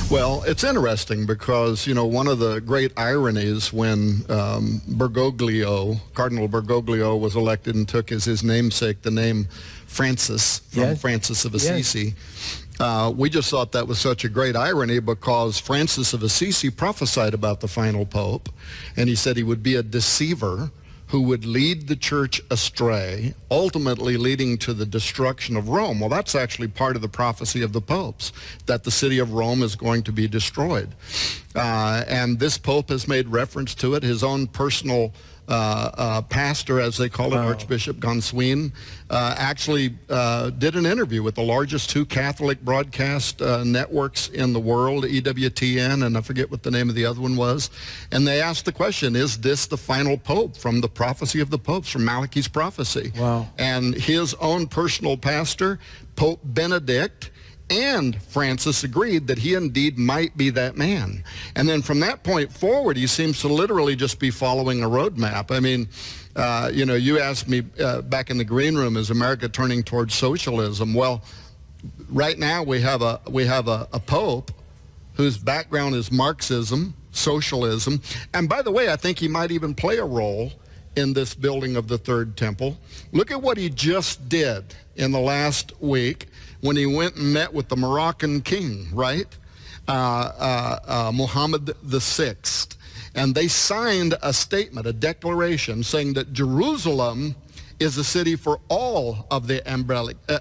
Well, it's interesting because, one of the great ironies when Cardinal Bergoglio was elected and took as his namesake the name Francis from Francis of Assisi. We just thought that was such a great irony because Francis of Assisi prophesied about the final pope, and he said he would be a deceiver who would lead the church astray, ultimately leading to the destruction of Rome. Well, that's actually part of the prophecy of the popes, that the city of Rome is going to be destroyed. And this pope has made reference to it. His own personal pastor, as they call it, Archbishop Gonsuin, actually did an interview with the largest two Catholic broadcast networks in the world, EWTN, and I forget what the name of the other one was. And they asked the question, is this the final pope from the prophecy of the popes, from Malachy's prophecy? Wow. And his own personal pastor, Pope Benedict, and Francis agreed that he indeed might be that man. And then from that point forward, he seems to literally just be following a roadmap. I mean, you asked me back in the green room, is America turning towards socialism? Well, right now we have a pope whose background is Marxism, socialism. And by the way, I think he might even play a role in this building of the third temple. Look at what he just did in the last week when he went and met with the Moroccan king, right? Mohammed VI. And they signed a statement, a declaration, saying that Jerusalem is a city for all of the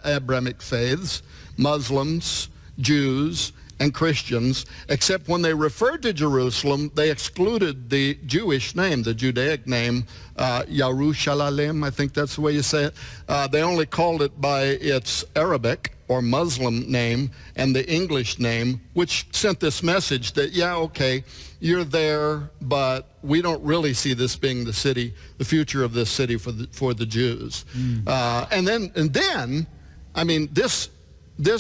Abrahamic faiths, Muslims, Jews, and Christians, except when they referred to Jerusalem, they excluded the Jewish name, the Judaic name, Yerushalayim, I think that's the way you say it. They only called it by its Arabic or Muslim name and the English name, which sent this message that, okay, you're there, but we don't really see this being the city, the future of this city for the Jews. And then, I mean, this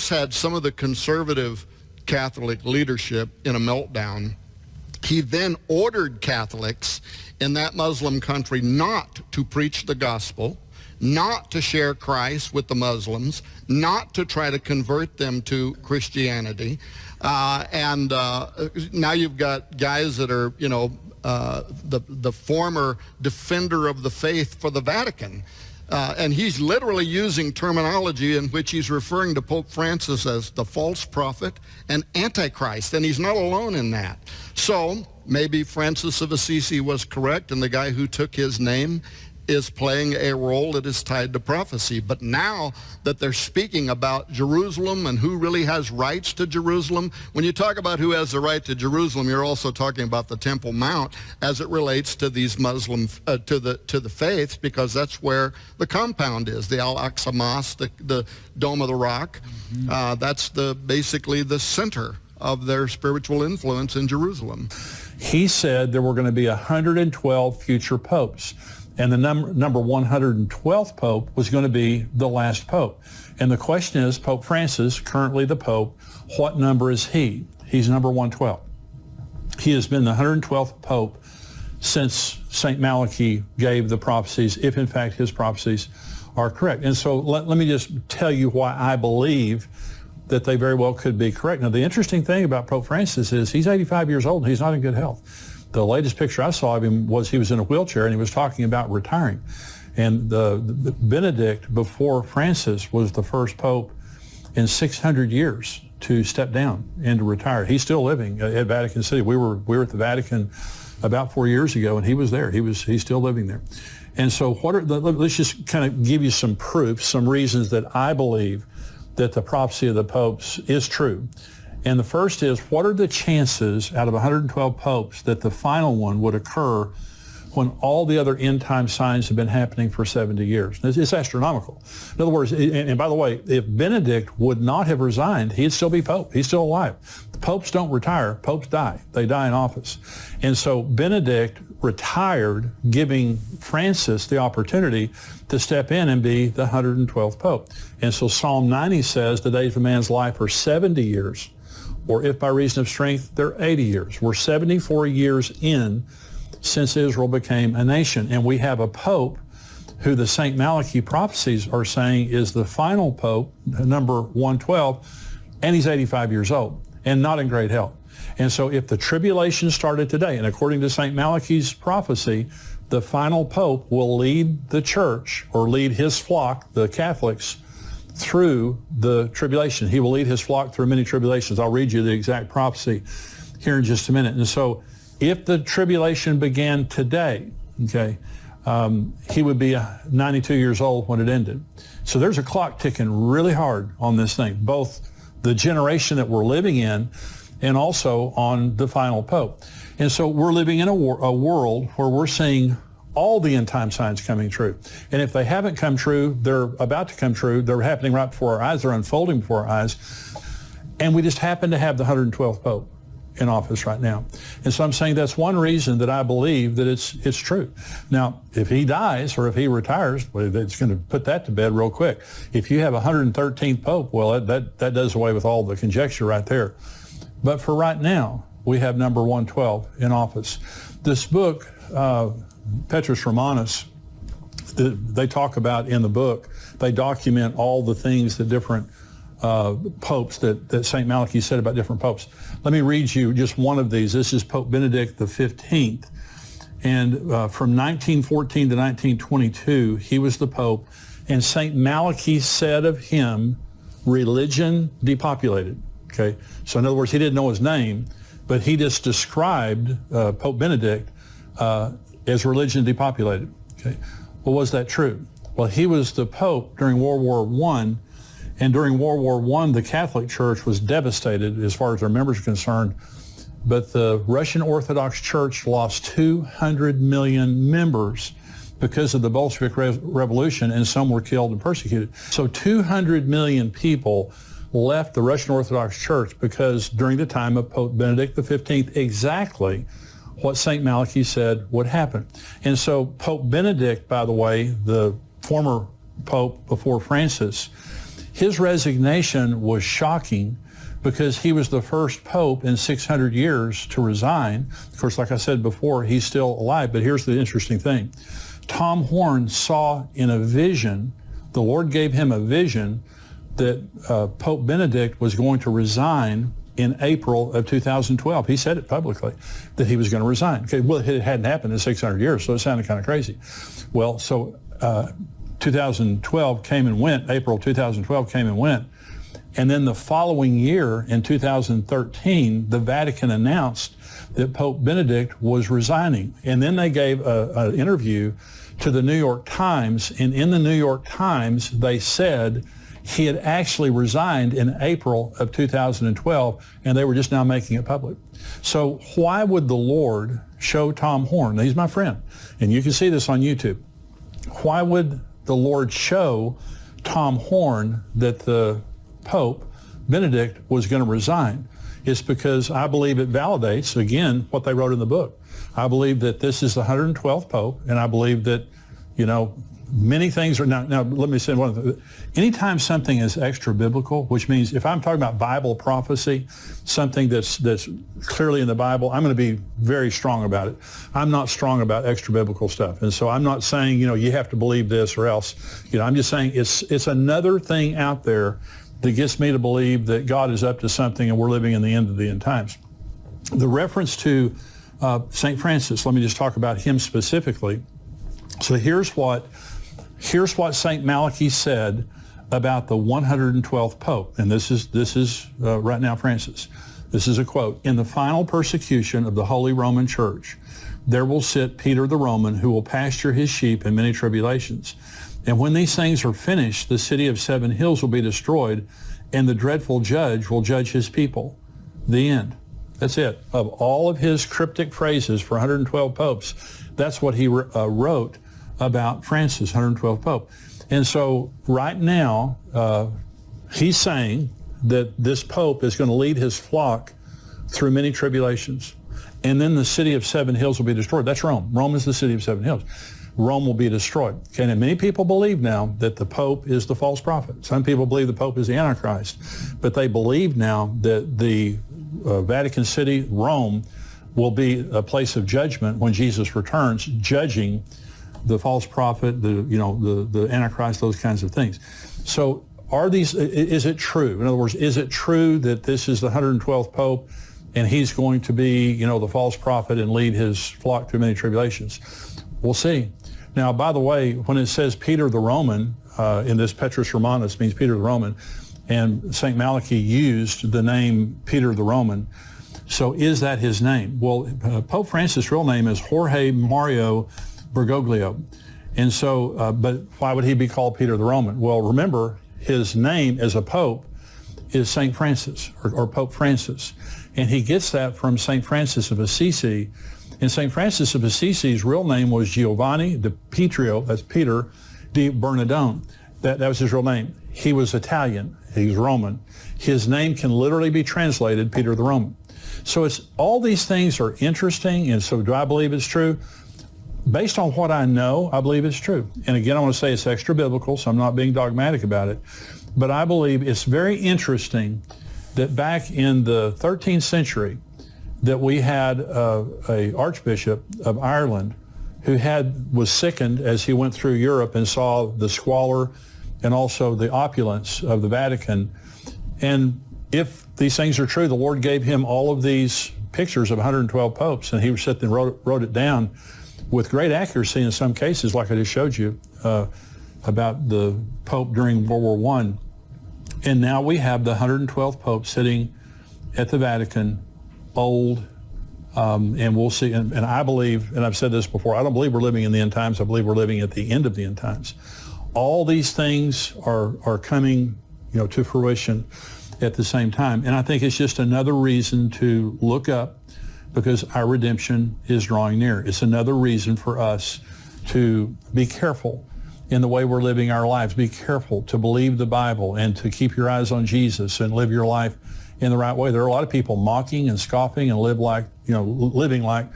had some of the conservative Catholic leadership in a meltdown. He then ordered Catholics in that Muslim country not to preach the gospel, not to share Christ with the Muslims, not to try to convert them to Christianity. And now you've got guys that are, the former defender of the faith for the Vatican. And he's literally using terminology in which he's referring to Pope Francis as the false prophet and Antichrist, and he's not alone in that. So maybe Francis of Assisi was correct, and the guy who took his name is playing a role that is tied to prophecy. But now that they're speaking about Jerusalem and who really has rights to Jerusalem, when you talk about who has the right to Jerusalem, you're also talking about the Temple Mount as it relates to these Muslim, to the faiths, because that's where the compound is, the Al-Aqsa Mosque, the Dome of the Rock. That's basically the center of their spiritual influence in Jerusalem. He said there were going to be 112 future popes. And the number 112th Pope was going to be the last Pope. And the question is, Pope Francis, currently the Pope, what number is he? He's number 112. He has been the 112th Pope since St. Malachy gave the prophecies, if in fact his prophecies are correct. And so let me just tell you why I believe that they very well could be correct. Now, the interesting thing about Pope Francis is he's 85 years old and he's not in good health. The latest picture I saw of him was he was in a wheelchair and he was talking about retiring. And the Benedict, before Francis, was the first pope in 600 years to step down and to retire. He's still living at Vatican City. We were at the Vatican about 4 years ago, and he was there. He's still living there. And so let's just kind of give you some proof, some reasons that I believe that the prophecy of the popes is true. And the first is, what are the chances out of 112 popes that the final one would occur when all the other end time signs have been happening for 70 years? It's astronomical. In other words, and by the way, if Benedict would not have resigned, he'd still be pope. He's still alive. The popes don't retire. Popes die. They die in office. And so Benedict retired, giving Francis the opportunity to step in and be the 112th pope. And so Psalm 90 says the days of a man's life are 70 years, or if by reason of strength, they're 80 years. We're 74 years in since Israel became a nation. And we have a pope who the St. Malachy prophecies are saying is the final pope, number 112, and he's 85 years old. and not in great health. And so if the tribulation started today, and according to St. Malachy's prophecy, the final pope will lead the church, or lead his flock, the Catholics, through the tribulation. He will lead his flock through many tribulations. I'll read you the exact prophecy here in just a minute. And so if the tribulation began today, okay, he would be 92 years old when it ended. So there's a clock ticking really hard on this thing, both the generation that we're living in and also on the final pope. And so we're living in a world where we're seeing all the end time signs coming true. And if they haven't come true, they're about to come true. They're happening right before our eyes. They're unfolding before our eyes. And we just happen to have the 112th pope in office right now. And so I'm saying that's one reason that I believe that it's true. Now, if he dies or if he retires, well, it's going to put that to bed real quick. If you have a 113th pope, well, that does away with all the conjecture right there. But for right now, we have number 112 in office. This book, Petrus Romanus, they talk about in the book, they document all the things that different popes that St. Malachy said about different popes. Let me read you just one of these. This is Pope Benedict XV. And from 1914 to 1922, he was the pope. And St. Malachy said of him, religion depopulated. Okay, so in other words, he didn't know his name, but he just described Pope Benedict as religion depopulated. Okay, well, was that true? Well, he was the Pope during World War I, and during World War I, the Catholic Church was devastated as far as their members are concerned, but the Russian Orthodox Church lost 200 million members because of the Bolshevik Revolution, and some were killed and persecuted. So 200 million people left the Russian Orthodox Church because during the time of Pope Benedict XV, exactly what St. Malachy said would happen. And so Pope Benedict, by the way, the former Pope before Francis, his resignation was shocking because he was the first Pope in 600 years to resign. Of course, like I said before, he's still alive, but here's the interesting thing. Tom Horn saw in a vision, the Lord gave him a vision that Pope Benedict was going to resign in April of 2012. He said it publicly, that he was going to resign. Okay, well, it hadn't happened in 600 years, so it sounded kind of crazy. Well, so 2012 came and went, April 2012 came and went, and then the following year, in 2013, the Vatican announced that Pope Benedict was resigning. And then they gave an interview to the New York Times, and in the New York Times, they said he had actually resigned in April of 2012, and they were just now making it public. So why would the Lord show Tom Horn? Now, he's my friend, and you can see this on YouTube. Why would the Lord show Tom Horn that the Pope, Benedict, was going to resign? It's because I believe it validates, again, what they wrote in the book. I believe that this is the 112th Pope, and I believe that, many things are now let me say one thing. Anytime something is extra biblical, which means if I'm talking about Bible prophecy, something that's clearly in the Bible, I'm going to be very strong about it. I'm not strong about extra biblical stuff. And so I'm not saying, you have to believe this or else. I'm just saying it's another thing out there that gets me to believe that God is up to something and we're living in the end of the end times. The reference to St. Francis, let me just talk about him specifically. So here's what St. Malachy said about the 112th Pope. And this is right now Francis. This is a quote. In the final persecution of the Holy Roman Church, there will sit Peter the Roman, who will pasture his sheep in many tribulations. And when these things are finished, the city of 7 hills will be destroyed, and the dreadful judge will judge his people. The end. That's it. Of all of his cryptic phrases for 112 popes, that's what he wrote about Francis, 112th Pope. And so right now, he's saying that this Pope is going to lead his flock through many tribulations. And then the city of 7 hills will be destroyed. That's Rome. Rome is the city of 7 hills. Rome will be destroyed. Okay, and many people believe now that the Pope is the false prophet. Some people believe the Pope is the Antichrist. But they believe now that the Vatican City, Rome, will be a place of judgment when Jesus returns, judging the false prophet, the Antichrist, those kinds of things. So is it true? In other words, is it true that this is the 112th Pope and he's going to be, the false prophet and lead his flock through many tribulations? We'll see. Now, by the way, when it says Peter the Roman, in this Petrus Romanus means Peter the Roman, and St. Malachy used the name Peter the Roman. So is that his name? Well, Pope Francis' real name is Jorge Mario Bergoglio. And so, but why would he be called Peter the Roman? Well, remember, his name as a pope is St. Francis, or Pope Francis. And he gets that from St. Francis of Assisi. And St. Francis of Assisi's real name was Giovanni di Pietro, that's Peter, di Bernardone. That was his real name. He was Italian. He was Roman. His name can literally be translated Peter the Roman. So it's all these things are interesting. And so do I believe it's true? Based on what I know, I believe it's true. And again, I want to say it's extra biblical, so I'm not being dogmatic about it. But I believe it's very interesting that back in the 13th century, that we had a Archbishop of Ireland who was sickened as he went through Europe and saw the squalor and also the opulence of the Vatican. And if these things are true, the Lord gave him all of these pictures of 112 popes, and he sat and wrote it down with great accuracy in some cases, like I just showed you about the Pope during World War I. And now we have the 112th Pope sitting at the Vatican, old, and we'll see. And I believe, and I've said this before, I don't believe we're living in the end times. I believe we're living at the end of the end times. All these things are coming, to fruition at the same time. And I think it's just another reason to look up, because our redemption is drawing near. It's another reason for us to be careful in the way we're living our lives. Be careful to believe the Bible and to keep your eyes on Jesus and live your life in the right way. There are a lot of people mocking and scoffing and living like,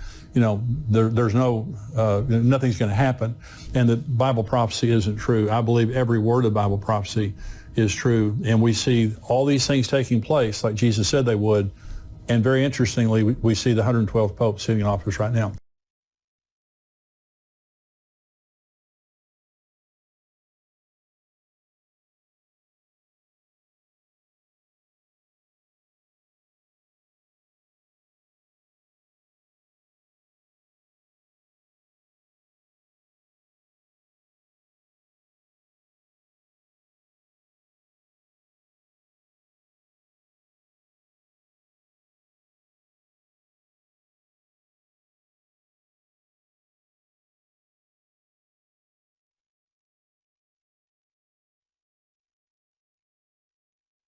there's nothing's going to happen, and that Bible prophecy isn't true. I believe every word of Bible prophecy is true, and we see all these things taking place like Jesus said they would. And very interestingly, we see the 112th Pope sitting in office right now.